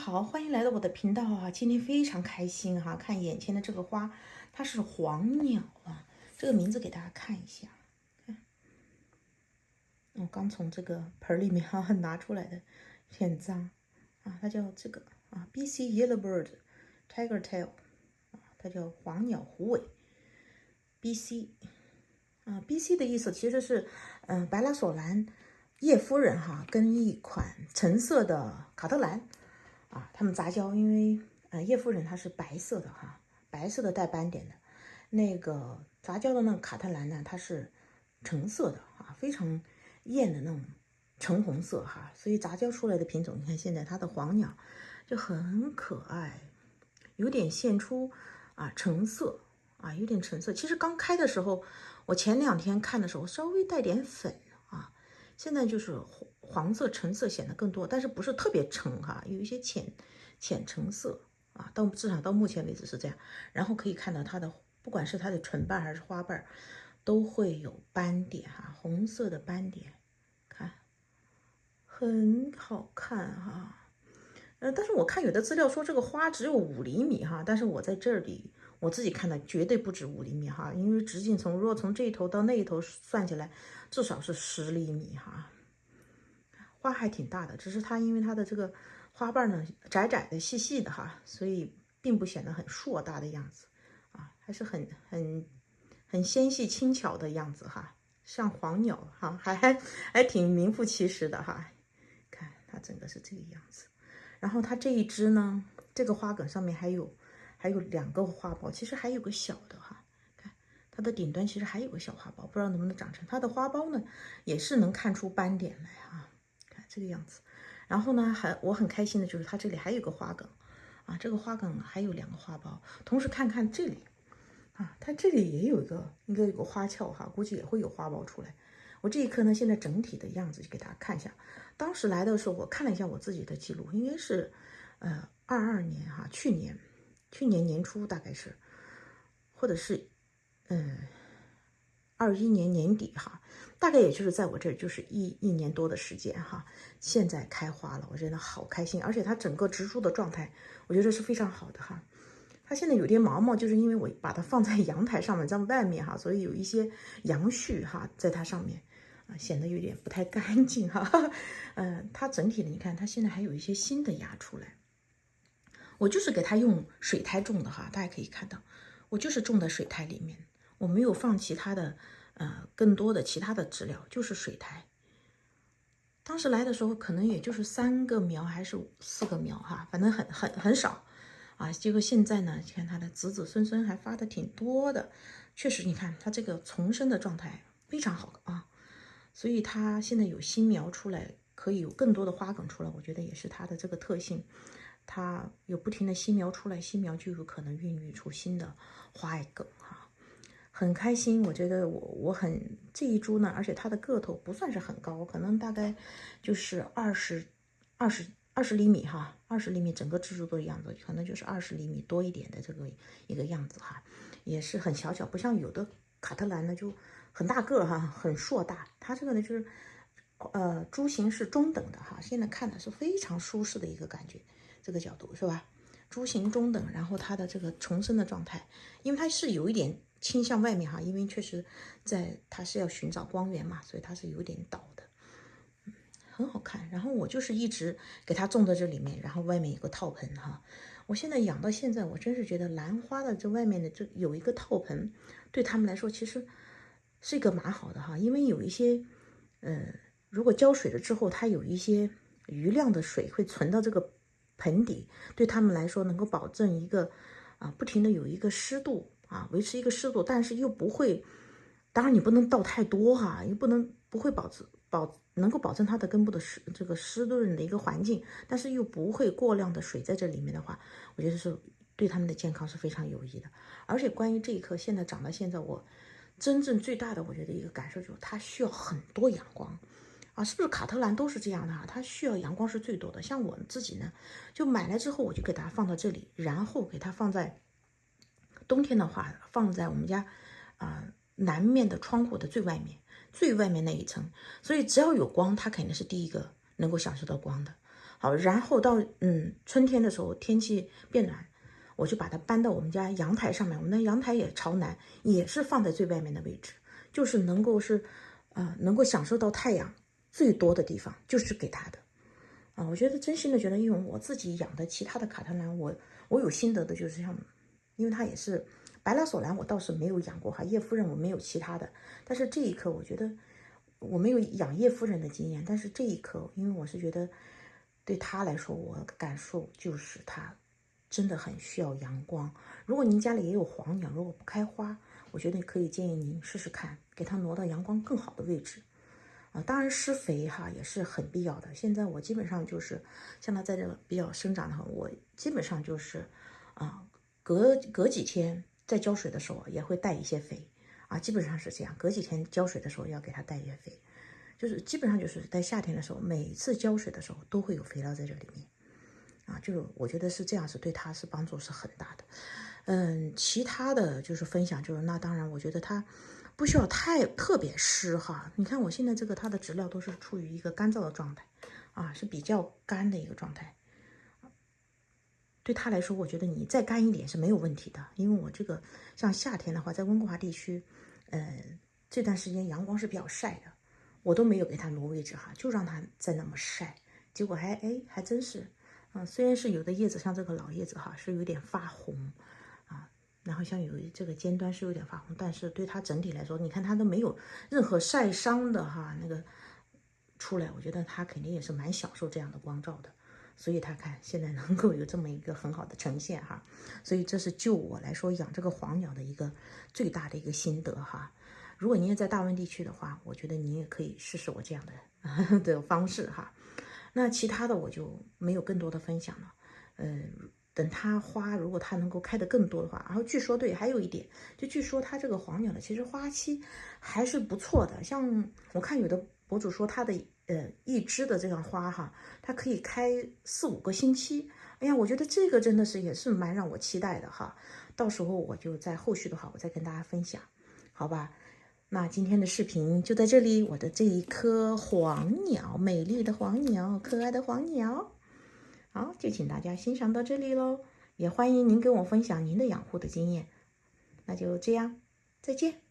好，欢迎来到我的频道啊！今天非常开心哈，看眼前的这个花，它是黄鸟啊，这个名字给大家看一下。看，我刚从这个盆里面拿出来的，有点脏啊。它叫这个啊，BC Yellowbird Tiger Tail 啊，它叫黄鸟虎尾。BC 啊，BC 的意思其实是白拉索兰叶夫人哈跟一款橙色的卡特兰。啊，他们杂交，因为叶夫人她是白色的哈，白色的带斑点的，那个杂交的那个卡特兰呢，它是橙色的啊，非常艳的那种橙红色哈，所以杂交出来的品种，你看现在它的黄鸟就很可爱，有点现出橙色啊，有点橙色。其实刚开的时候，我前2天看的时候稍微带点粉啊，现在就是黄色、橙色显得更多，但是不是特别橙哈，有一些浅橙色啊，至少到目前为止是这样。然后可以看到它的，不管是它的唇瓣还是花瓣，都会有斑点哈，红色的斑点，看很好看哈。但是我看有的资料说这个花只有5厘米哈，但是我在这里我自己看的绝对不止5厘米哈，因为直径如果从这一头到那一头算起来，至少是10厘米哈。花还挺大的，只是它因为它的这个花瓣呢窄窄的、细细的哈，所以并不显得很硕大的样子啊，还是很纤细轻巧的样子哈，像黄鸟哈，还挺名副其实的哈。看它整个是这个样子，然后它这一支呢，这个花梗上面还有2个花苞，其实还有个小的哈。看它的顶端其实还有个小花苞，不知道能不能长成。它的花苞呢也是能看出斑点来啊。这个样子，然后呢，我很开心的就是它这里还有个花梗啊，这个花梗还有2个花苞，同时看看这里啊，它这里也有应该有个花鞘哈，估计也会有花苞出来。我这一颗呢，现在整体的样子就给大家看一下。当时来的时候，我看了一下我自己的记录，应该是22年哈，去年年初大概是，或者是21年年底哈，大概也就是在我这儿就是一年多的时间哈，现在开花了，我真的好开心，而且它整个植株的状态，我觉得是非常好的哈。它现在有点毛毛，就是因为我把它放在阳台上面，在外面哈，所以有一些杨絮哈在它上面啊，显得有点不太干净哈。它整体的你看，它现在还有一些新的芽出来。我就是给它用水苔种的哈，大家可以看到，我就是种在水苔里面。我没有放其他的，更多的其他的植料，就是水苔。当时来的时候，可能也就是3个苗还是4个苗哈，反正很少啊。结果现在呢，你看它的子子孙孙还发的挺多的，确实，你看它这个丛生的状态非常好啊。所以它现在有新苗出来，可以有更多的花梗出来，我觉得也是它的这个特性。它有不停的新苗出来，新苗就有可能孕育出新的花梗哈。很开心，我觉得我这一株呢，而且它的个头不算是很高，可能大概就是20厘米哈，20厘米，整个植株的样子可能就是20厘米多一点的这个一个样子哈，也是很小巧，不像有的卡特兰呢就很大个哈，很硕大，它这个呢就是株型是中等的哈，现在看的是非常舒适的一个感觉，这个角度是吧？株型中等，然后它的这个重生的状态，因为它是有一点倾向外面哈，因为确实它是要寻找光源嘛，所以它是有点倒的，很好看。然后我就是一直给它种在这里面，然后外面有个套盆哈。我现在养到现在，我真是觉得兰花的这外面的这有一个套盆，对他们来说其实是一个蛮好的哈，因为有一些如果浇水了之后，它有一些余量的水会存到这个盆底，对他们来说能够保证一个不停的有一个湿度啊，维持一个湿度，但是又不会，当然你不能倒太多哈，又不会能够保证它的根部的这个湿润的一个环境，但是又不会过量的水在这里面的话，我觉得是对他们的健康是非常有益的。而且关于这一棵现在长到现在，我真正最大的我觉得一个感受就是它需要很多阳光。啊，是不是卡特兰都是这样的哈？它需要阳光是最多的。像我自己呢，就买来之后我就给它放到这里，然后给它放在冬天的话，放在我们家南面的窗户的最外面，最外面那一层。所以只要有光，它肯定是第一个能够享受到光的。好，然后到春天的时候，天气变暖，我就把它搬到我们家阳台上面。我们的阳台也朝南，也是放在最外面的位置，就是能够能够享受到太阳最多的地方，就是给它的。我觉得真心的觉得，因为我自己养的其他的卡特兰，我有心得的就是像，因为它也是白拉索兰，我倒是没有养过哈，叶夫人我没有其他的，但是这一颗我觉得我没有养叶夫人的经验，但是这一颗，因为我是觉得对它来说，我感受就是它真的很需要阳光。如果您家里也有黄鸟，如果不开花，我觉得可以建议您试试看，给它挪到阳光更好的位置。当然施肥哈也是很必要的。现在我基本上就是像它在这个比较生长的话，我基本上就是隔几天在浇水的时候也会带一些肥基本上是这样。隔几天浇水的时候要给它带一些肥，就是基本上就是在夏天的时候，每次浇水的时候都会有肥料在这里面就是我觉得是这样，是对它是帮助是很大的。其他的就是分享，就是那当然我觉得它不需要特别湿哈。你看我现在这个它的植料都是处于一个干燥的状态是比较干的一个状态。对它来说，我觉得你再干一点是没有问题的，因为我这个像夏天的话，在温哥华地区，这段时间阳光是比较晒的，我都没有给它挪位置哈，就让它在那么晒，结果还真是，虽然是有的叶子像这个老叶子哈是有点发红然后像有这个尖端是有点发红，但是对它整体来说，你看它都没有任何晒伤的那个出来，我觉得它肯定也是蛮享受这样的光照的。所以他看现在能够有这么一个很好的呈现哈，所以这是就我来说养这个黄鸟的一个最大的一个心得哈。如果您也在大温地区的话，我觉得您也可以试试我这样的方式哈。那其他的我就没有更多的分享了。等它花，如果它能够开得更多的话，然后据说对，还有一点，就据说它这个黄鸟的其实花期还是不错的。像我看有的博主说它的一支的这样花哈，它可以开4-5个星期。哎呀，我觉得这个真的是也是蛮让我期待的哈。到时候我就在后续的话，我再跟大家分享，好吧？那今天的视频就在这里，我的这一颗黄鸟，美丽的黄鸟，可爱的黄鸟。好，就请大家欣赏到这里喽，也欢迎您跟我分享您的养护的经验。那就这样，再见。